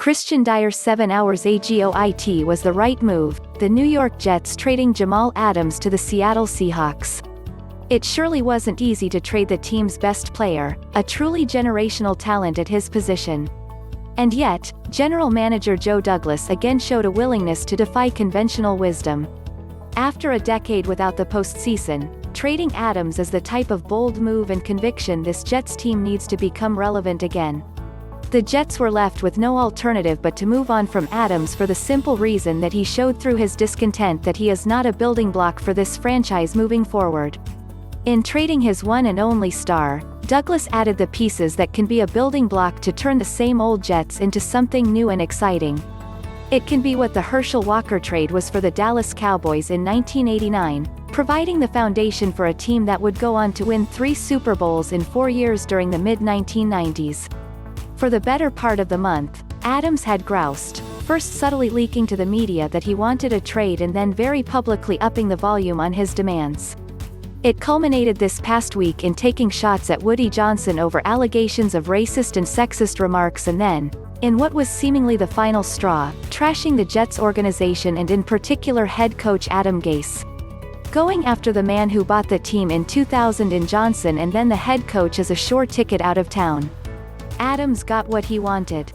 Kristian Dyer7 agoIt was the right move, the New York Jets trading Jamal Adams to the Seattle Seahawks. It surely wasn't easy to trade the team's best player, a truly generational talent at his position. And yet, General Manager Joe Douglas again showed a willingness to defy conventional wisdom. After a decade without the postseason, trading Adams is the type of bold move and conviction this Jets team needs to become relevant again. The Jets were left with no alternative but to move on from Adams for the simple reason that he showed through his discontent that he is not a building block for this franchise moving forward. In trading his one and only star, Douglas added the pieces that can be a building block to turn the same old Jets into something new and exciting. It can be what the Herschel Walker trade was for the Dallas Cowboys in 1989, providing the foundation for a team that would go on to win 3 Super Bowls in 4 years during the mid-1990s. For the better part of the month, Adams had groused, first subtly leaking to the media that he wanted a trade and then very publicly upping the volume on his demands. It culminated this past week in taking shots at Woody Johnson over allegations of racist and sexist remarks and then, in what was seemingly the final straw, trashing the Jets organization and in particular head coach Adam Gase. Going after the man who bought the team in 2000 in Johnson and then the head coach as a sure ticket out of town. Adams got what he wanted.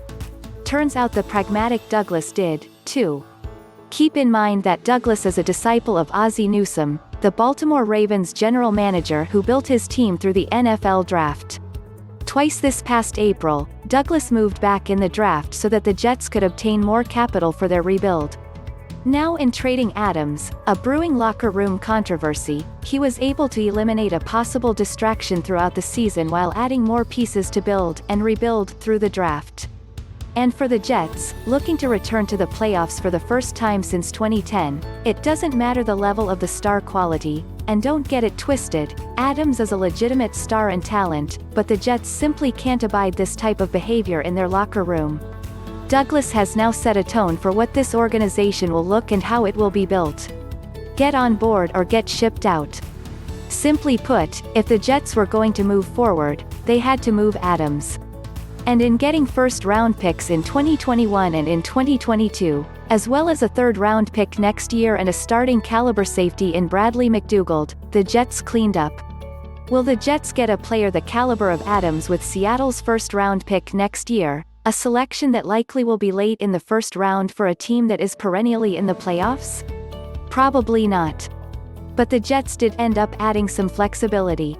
Turns out the pragmatic Douglas did, too. Keep in mind that Douglas is a disciple of Ozzie Newsome, the Baltimore Ravens general manager who built his team through the NFL draft. Twice this past April, Douglas moved back in the draft so that the Jets could obtain more capital for their rebuild. Now in trading Adams, a brewing locker room controversy, he was able to eliminate a possible distraction throughout the season while adding more pieces to build and rebuild through the draft. And for the Jets, looking to return to the playoffs for the first time since 2010, it doesn't matter the level of the star quality, and don't get it twisted, Adams is a legitimate star and talent, but the Jets simply can't abide this type of behavior in their locker room. Douglas has now set a tone for what this organization will look and how it will be built. Get on board or get shipped out. Simply put, if the Jets were going to move forward, they had to move Adams. And in getting first-round picks in 2021 and in 2022, as well as a third-round pick next year and a starting caliber safety in Bradley McDougald, the Jets cleaned up. Will the Jets get a player the caliber of Adams with Seattle's first-round pick next year? A selection that likely will be late in the first round for a team that is perennially in the playoffs? Probably not. But the Jets did end up adding some flexibility.